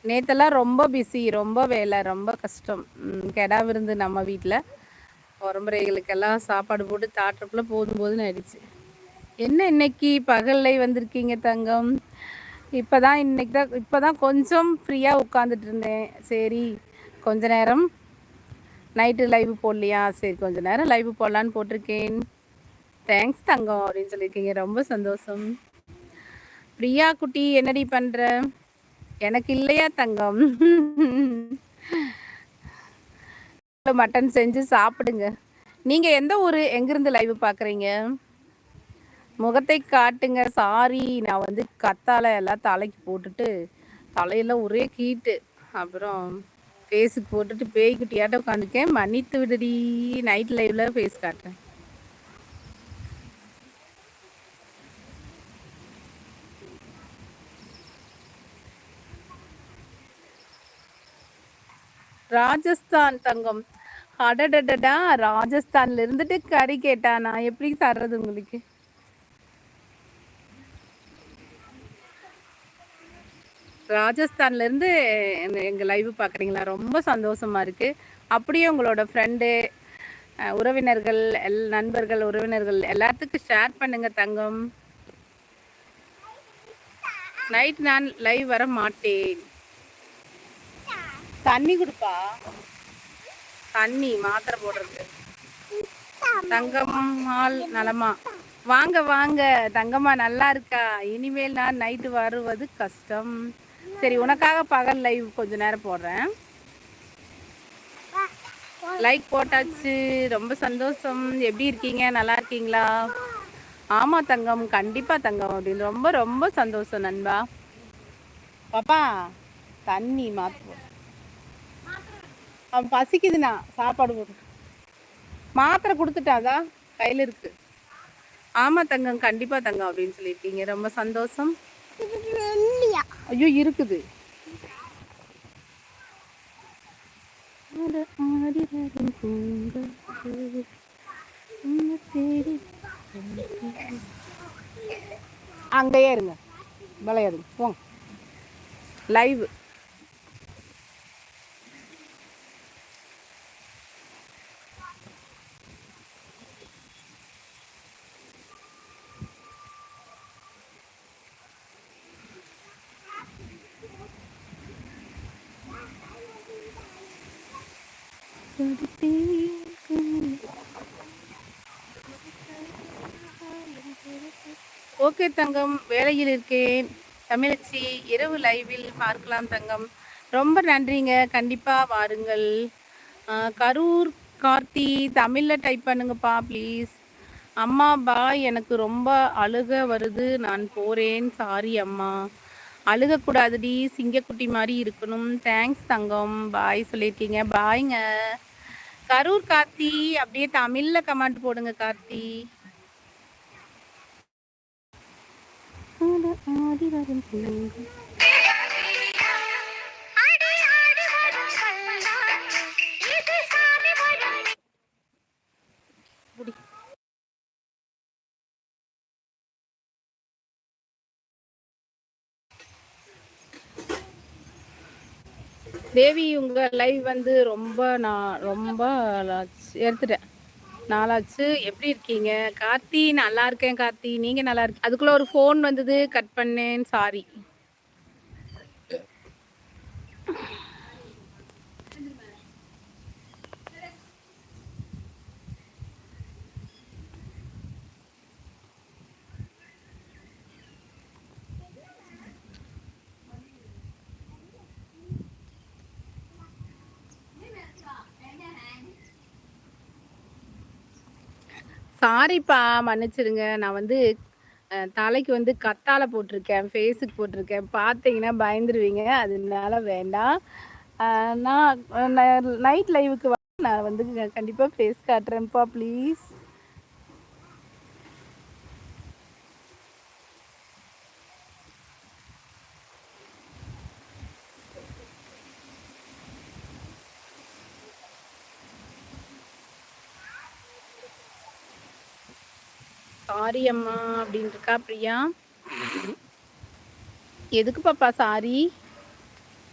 நேத்தெல்லாம் ரொம்ப பிஸி, ரொம்ப வேலை, ரொம்ப கஷ்டம். கெடா விருந்து நம்ம வீட்டில் உறம்புறைகளுக்கெல்லாம் சாப்பாடு போட்டு தாட்டுறக்குள்ள போதும் போதுன்னு ஆயிடுச்சு. என்ன இன்னைக்கு பகல்ல வந்திருக்கீங்க தங்கம்? இப்போதான் கொஞ்சம் ஃப்ரீயாக உட்காந்துட்டு இருந்தேன். சரி, கொஞ்ச நேரம் நைட்டு லைவ் போடலையா? சரி, கொஞ்ச நேரம் லைவ் போடலான்னு போட்டிருக்கேன். தேங்க்ஸ் தங்கம் அப்படின்னு சொல்லியிருக்கீங்க, ரொம்ப சந்தோஷம். பிரியா குட்டி என்னடி பண்ற? எனக்கு இல்லையா தங்கம்? மட்டன் செஞ்சு சாப்பிடுங்க. நீங்க எந்த ஊரு, எங்கிருந்து லைவ் பாக்குறீங்க? முகத்தை காட்டுங்க. சாரி, நான் வந்து கத்தால எல்லாம் தலைக்கு போட்டுட்டு தலையெல்லாம் ஒரே ஹீட்டு. அப்புறம் ஃபேஸுக்கு போட்டுட்டு பேய்குட்டியாட்ட உட்காந்துருக்கேன். மன்னித்து விடுடி. நைட் லைவ்ல ஃபேஸ் காட்டுறேன். ராஜஸ்தான் தங்கம். அடடடடா, ராஜஸ்தான்ல இருந்துட்டு கறி கேட்டா நான் எப்படி தர்றது உங்களுக்கு? ராஜஸ்தான்ல இருந்து எங்க லைவ் பாக்குறீங்களா? ரொம்ப சந்தோஷமா இருக்கு. அப்படியே உங்களோட ஃப்ரெண்டு, உறவினர்கள், நண்பர்கள், உறவினர்கள் எல்லாத்துக்கும் ஷேர் பண்ணுங்க தங்கம். நைட் நான் லைவ் வர மாட்டேன். தண்ணி கொடுப்பா, தண்ணி மாத்திரை போடுறது. தங்கம்மாள் நலமா? வாங்க வாங்க தங்கம்மா, நல்லா இருக்கா? இனிமேல் நான் நைட்டு வருவது கஷ்டம். சரி, உனக்காக பகல் லைவ் கொஞ்ச நேரம் போடுறேன். லைக் போட்டாச்சு, ரொம்ப சந்தோஷம். எப்படி இருக்கீங்க? நல்லா இருக்கீங்களா? ஆமா தங்கம், கண்டிப்பா தங்கம் அப்படின்னு. ரொம்ப ரொம்ப சந்தோஷம் நண்பா. பாப்பா, தண்ணி மாத்து. அவன் பசிக்குதுண்ணா, சாப்பாடு போடு. மாத்திரை கொடுத்துட்டாதா? கையில் இருக்கு. ஆமா தங்கம், கண்டிப்பா தங்கம் அப்படின்னு சொல்லியிருக்கீங்க, ரொம்ப சந்தோஷம். ஐயோ, இருக்குது. அங்கேயே இருங்க, விளையாடுங்க போங்க. லைவ் ஓகே தங்கம், வேலையில் இருக்கேன். தமிழச்சி, இரவு லைவில் பார்க்கலாம் தங்கம். ரொம்ப நன்றிங்க, கண்டிப்பாக வாருங்கள். கரூர் கார்த்தி, தமிழில் டைப் பண்ணுங்கப்பா ப்ளீஸ். அம்மா பாய், எனக்கு ரொம்ப அழுக வருது, நான் போகிறேன். சாரி அம்மா. அழுகக்கூடாதுடி, சிங்கக்குட்டி மாதிரி இருக்கணும். தேங்க்ஸ் தங்கம், பாய் சொல்லியிருக்கீங்க. பாய்ங்க. கரூர் கார்த்தி, அப்படியே தமிழில் கமெண்ட் போடுங்க கார்த்தி. ஆடி வரும் தேவி, உங்க லைவ் வந்து ரொம்ப எடுத்துட்டேன், நாளாச்சு. எப்படி இருக்கீங்க? கார்த்தி, நல்லா இருக்கேன் கார்த்தி, நீங்க நல்லா இருக்கு? அதுக்குள்ள ஒரு ஃபோன் வந்தது, கட் பண்ணேன், சாரி. சாரிப்பா, மன்னிச்சிருங்க. நான் வந்து தலைக்கு வந்து கத்தால போட்டிருக்கேன், ஃபேஸுக்கு போட்டிருக்கேன். பார்த்தீங்கன்னா பயந்துருவீங்க, அதனால வேண்டாம். நான் நைட் லைவுக்கு நான் வந்து கண்டிப்பாக ஃபேஸ் காட்டுறேன்ப்பா ப்ளீஸ். சாரி அம்மா அப்படின்னு இருக்கா பிரியா. எதுக்கு பாப்பா சாரி?